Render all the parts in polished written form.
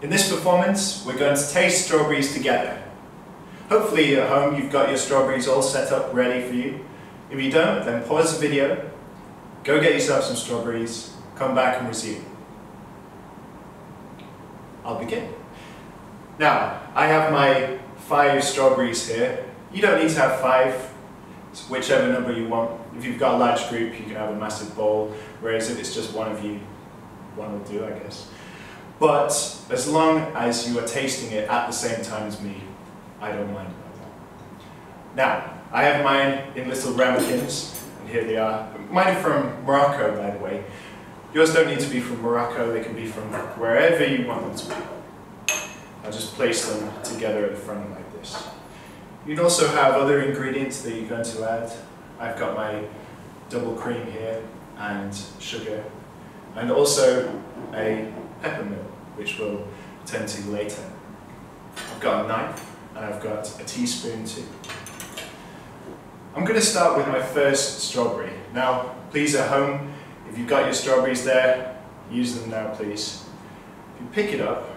In this performance, we're going to taste strawberries together. Hopefully at home you've got your strawberries all set up ready for you. If you don't, then pause the video, go get yourself some strawberries, come back and resume. I'll begin. Now, I have my 5 strawberries here. You don't need to have 5, it's whichever number you want. If you've got a large group, you can have a massive bowl, whereas if it's just one of you, one will do, I guess. But as long as you are tasting it at the same time as me, I don't mind about that. Now, I have mine in little ramekins, and here they are. Mine are from Morocco, by the way. Yours don't need to be from Morocco, they can be from wherever you want them to be. I'll just place them together at the front like this. You'd also have other ingredients that you're going to add. I've got my double cream here, and sugar, and also a peppermint, which we'll turn to later. I've got a knife, and I've got a teaspoon too. I'm going to start with my first strawberry. Now, please at home, if you've got your strawberries there, use them now please. If you pick it up,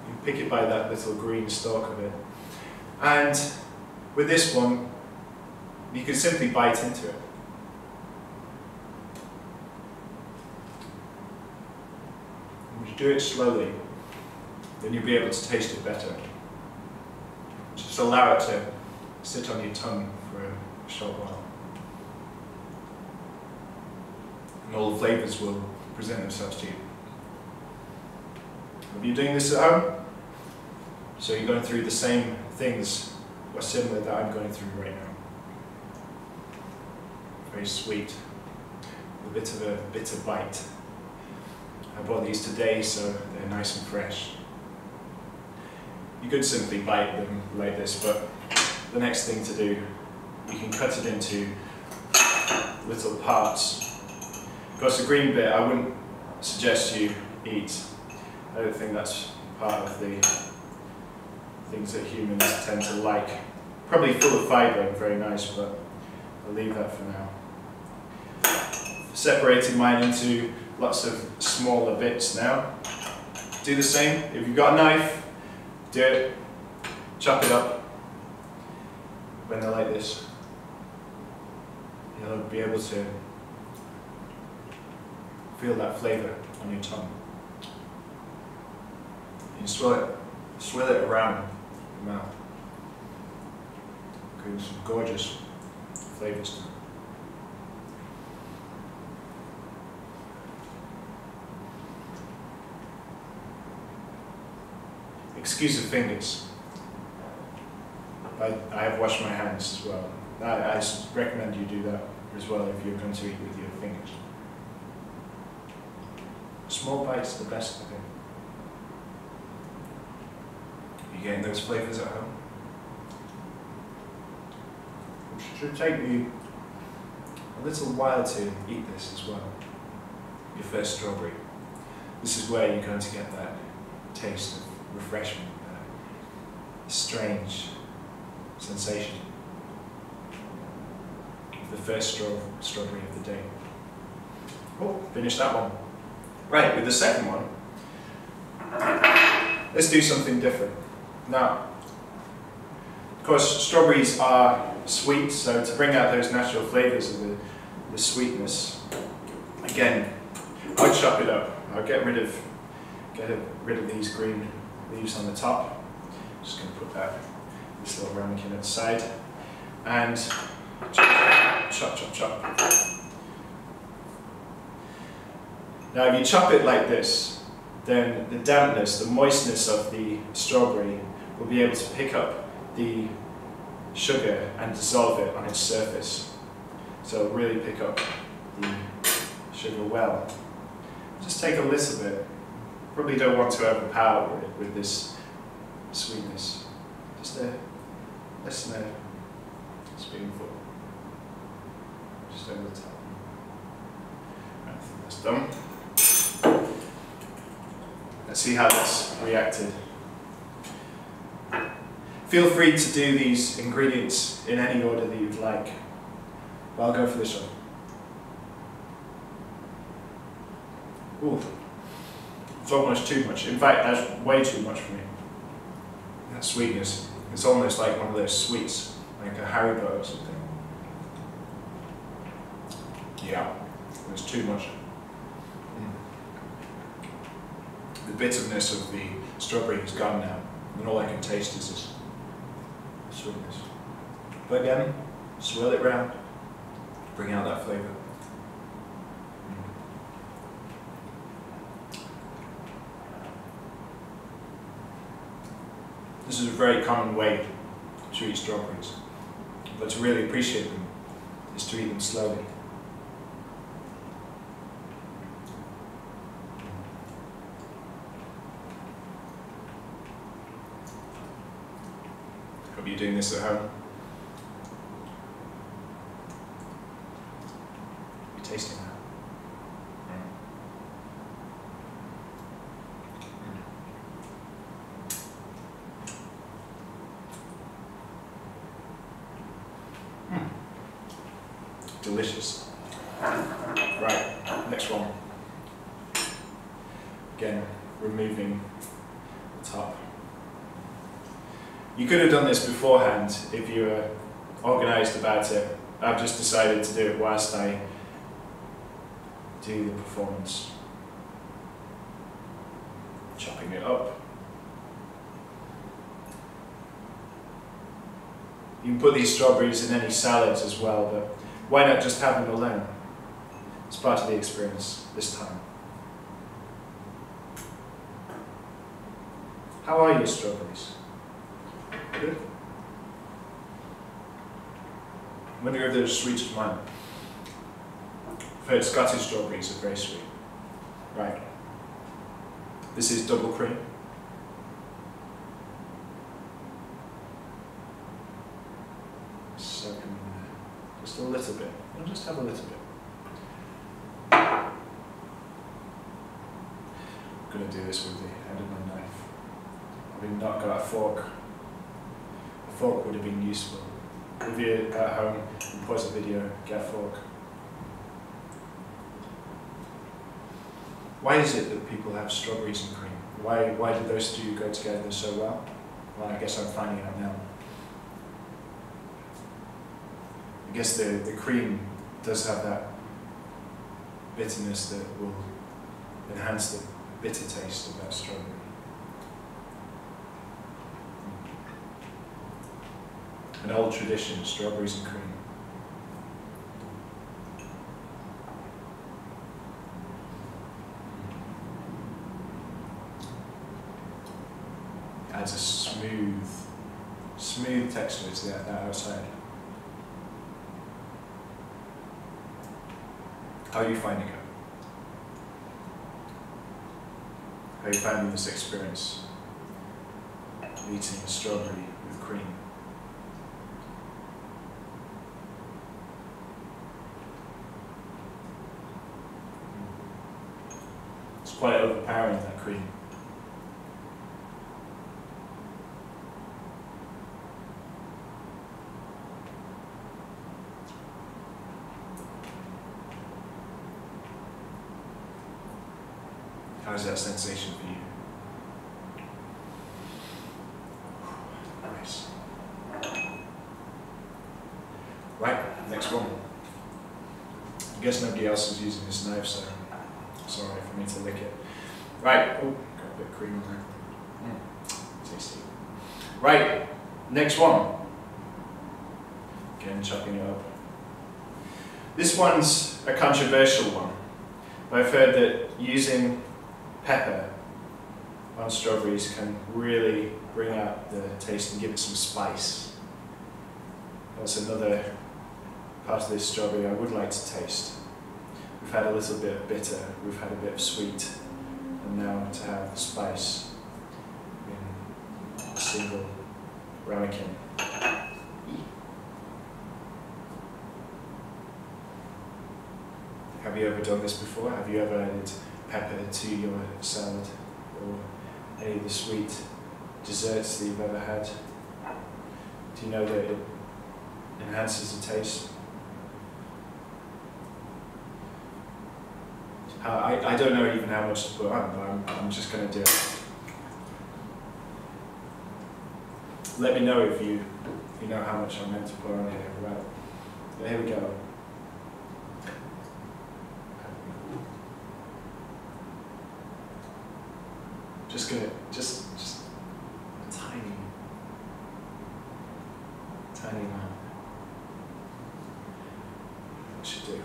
you pick it by that little green stalk of it. And with this one, you can simply bite into it. If you do it slowly, then you'll be able to taste it better. Just allow it to sit on your tongue for a short while. And all the flavours will present themselves to you. Are you doing this at home? So you're going through the same things or similar that I'm going through right now. Very sweet, a bit of a bitter bite. I bought these today, so they're nice and fresh. You could simply bite them like this, but the next thing to do, you can cut it into little parts. Of course, the green bit I wouldn't suggest you eat. I don't think that's part of the things that humans tend to like. Probably full of fibre and very nice, but I'll leave that for now. Separated mine into lots of smaller bits now. Do the same. If you've got a knife, do it. Chop it up. When they're like this, you'll be able to feel that flavour on your tongue. You swirl it around your mouth. Give some gorgeous flavours to it. Excuse the fingers. I have washed my hands as well. I recommend you do that as well if you're going to eat with your fingers. Small bites are the best, I think. You getting those flavours at home? It should take you a little while to eat this as well. Your first strawberry. This is where you're going to get that taste of refreshment, strange sensation of the first strawberry of the day. Oh, finished that one. Right, with the second one, let's do something different. Now, of course, strawberries are sweet, so to bring out those natural flavours of the sweetness, again, I'll chop it up. I'll get rid of these green leaves on the top. Just going to put this little ramekin at the side, and chop. Now if you chop it like this, then the dampness, the moistness of the strawberry will be able to pick up the sugar and dissolve it on its surface. So it'll really pick up the sugar well. Just take a little bit. Probably don't want to overpower it with this sweetness. Just less than a spoonful. Just over the top. Right, I think that's done. Let's see how that's reacted. Feel free to do these ingredients in any order that you'd like. But I'll go for this one. Ooh. It's almost too much. In fact, that's way too much for me. That sweetness. It's almost like one of those sweets, like a Haribo or something. Yeah, it's too much. The bitterness of the strawberry is gone now, and all I can taste is this sweetness. But again, swirl it round, bring out that flavour. This is a very common way to eat strawberries, but to really appreciate them is to eat them slowly. Hope you're doing this at home. You're tasting that. Delicious. Right, next one. Again, removing the top. You could have done this beforehand if you were organised about it. I've just decided to do it whilst I do the performance. Chopping it up. You can put these strawberries in any salads as well, but why not just have them alone? It's part of the experience this time. How are your strawberries? Good? I wonder if they're as sweet as mine. I've heard Scottish strawberries are very sweet. Right. This is double cream. Just a little bit. I'll just have a little bit. I'm going to do this with the end of my knife. I've not got a fork. A fork would have been useful. If you're at home and pause the video, get a fork. Why is it that people have strawberries and cream? Why do those two go together so well? Well, I guess I'm finding out now. I guess the cream does have that bitterness that will enhance the bitter taste of that strawberry. An old tradition, strawberries and cream. Adds a smooth texture to that outside. How are you finding it? How are you finding this experience of eating a strawberry with cream? It's quite overpowering, that cream. How is that sensation for you? Nice. Right, next one. I guess nobody else is using this knife, so it's alright for me to lick it. Right, oh, got a bit of cream on there. Tasty. Right, next one. Again, chopping it up. This one's a controversial one, but I've heard that using pepper on strawberries can really bring out the taste and give it some spice. That's another part of this strawberry I would like to taste. We've had a little bit of bitter, we've had a bit of sweet, and now to have the spice in a single ramekin. Have you ever done this before? Have you ever added pepper to your salad or any of the sweet desserts that you've ever had? Do you know that it enhances the taste? I don't know even how much to put on, but I'm just going to do it. Let me know if you know how much I'm meant to put on here. Right. Here we go. Just a tiny amount. That should do.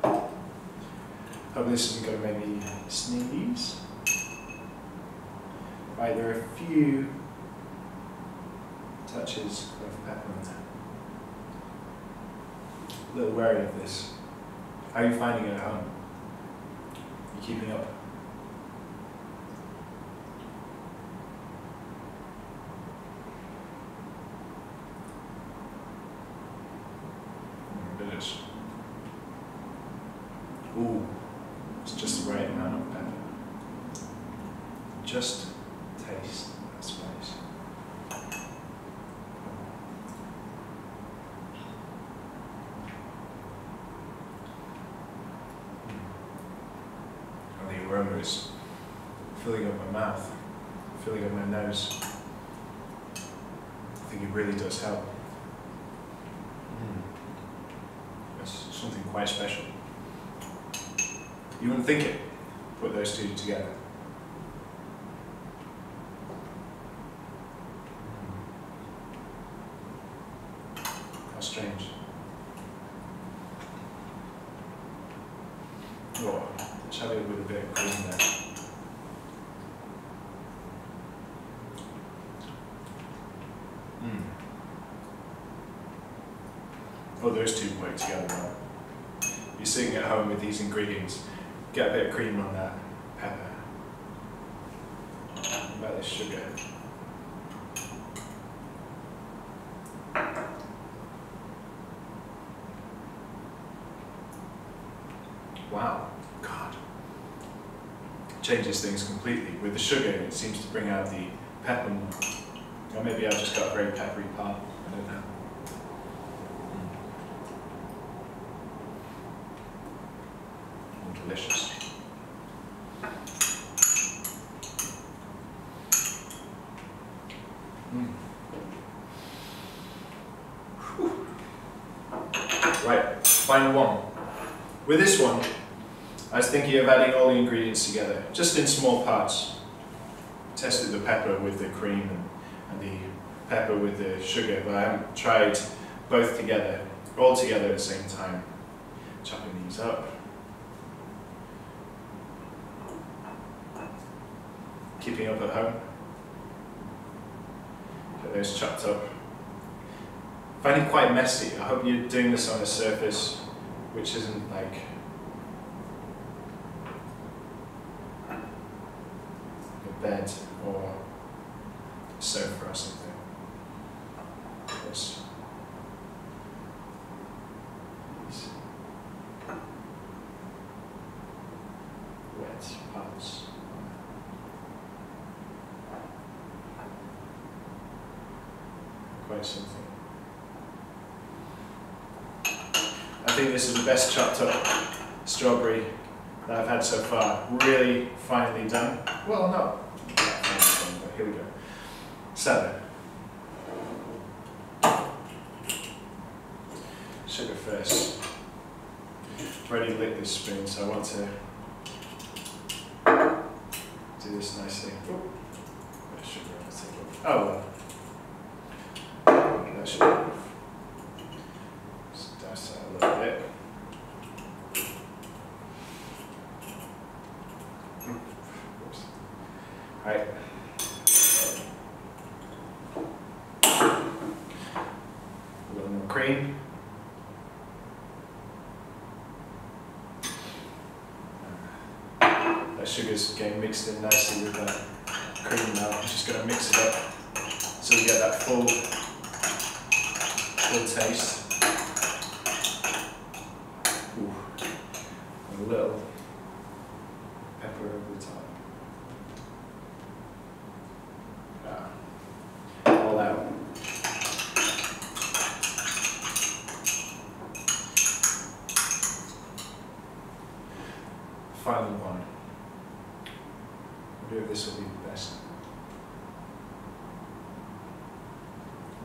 Hope this isn't going to make me sneeze. Right, there are a few touches of peppermint. A little wary of this. How are you finding it at home? Are you keeping up? Ooh, it's just the right amount of pepper. Just taste that spice. Oh, the aroma is filling up my mouth, filling up my nose. I think it really does help. It's something quite special. You wouldn't think it, put those two together. How strange. Oh, let's have it with a bit of cream there. Oh, those two work together well. You're sitting at home with these ingredients, get a bit of cream on that pepper. What about this sugar? Wow, God. Changes things completely. With the sugar, it seems to bring out the pepper more. Or maybe I've just got a very peppery palate, I don't know. Delicious. Right, final one. With this one, I was thinking of adding all the ingredients together, just in small parts. Tested the pepper with the cream and the pepper with the sugar, but I haven't tried both together, all together at the same time. Chopping these up. Keeping up at home. Get those chopped up. I find it quite messy. I hope you're doing this on a surface which isn't like a bed or a sofa or something. Yes. Wet parts. Quite something. I think this is the best chopped up strawberry that I've had so far. Really finely done. Well, not finely done, but here we go. So, sugar first. I've already lit this spoon, so I want to do this nicely. Oh, sugar on the table. Oh well. That should be enough. Just dice that a little bit. Oops. Right. A little more cream. That sugar's getting mixed in nicely with that cream now. I'm just going to mix it up so we get that full taste. Ooh. And a little pepper over the top. All out. Final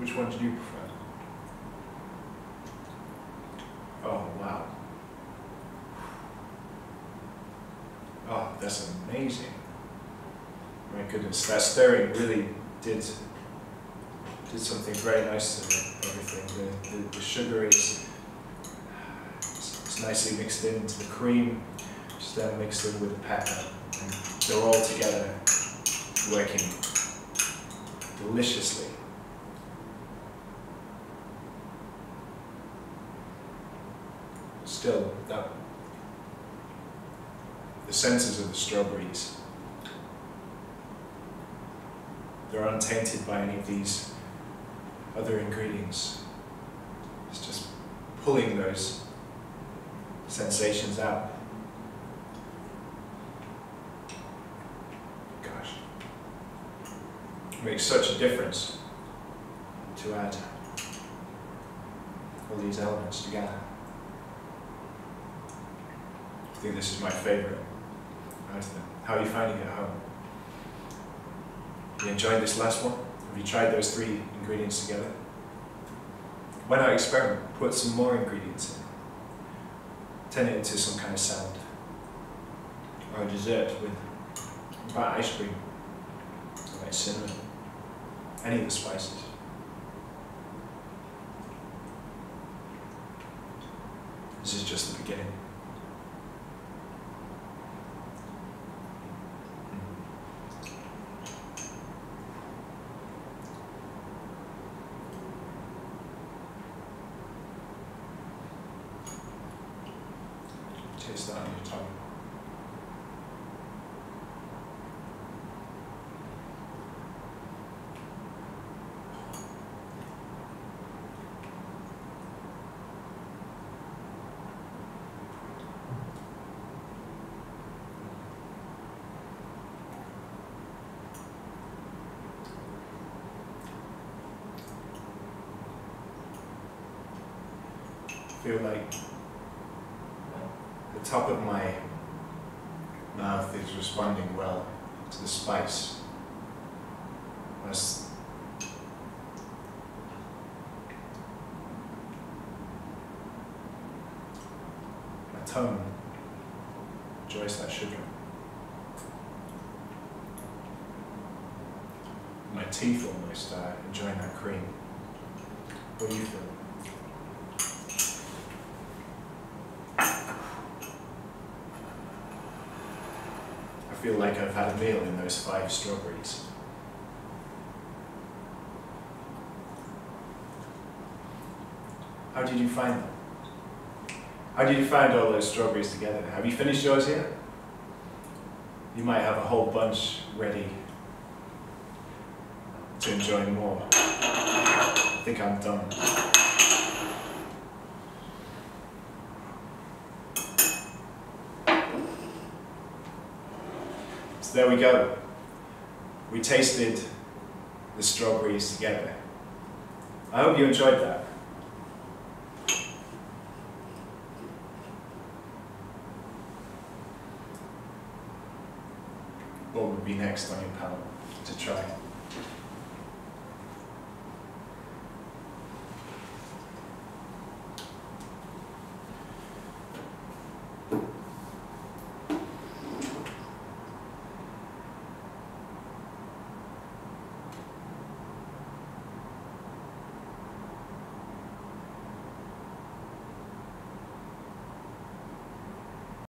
Which one did you prefer? Oh, wow. Oh, that's amazing. My goodness, that stirring really did something very nice to everything. The sugar is it's nicely mixed into the cream, just then mixed in with the pepper, and they're all together working deliciously. Still, the senses of the strawberries, they're untainted by any of these other ingredients. It's just pulling those sensations out. Gosh, it makes such a difference to add all these elements together. I think this is my favorite out of them. How are you finding it at home? You enjoyed this last one? Have you tried those 3 ingredients together? Why not experiment? Put some more ingredients in. Turn it into some kind of salad. Or a dessert with about ice cream. Like cinnamon. Any of the spices. This is just the beginning. Taste that on your tongue. I feel like the top of my mouth is responding well to the spice. Whereas my tongue enjoys that sugar. My teeth almost are enjoying that cream. What do you feel? I feel like I've had a meal in those 5 strawberries. How did you find them? How did you find all those strawberries together? Have you finished yours yet? You might have a whole bunch ready to enjoy more. I think I'm done. So there we go. We tasted the strawberries together. I hope you enjoyed that. What would be next on your palate to try?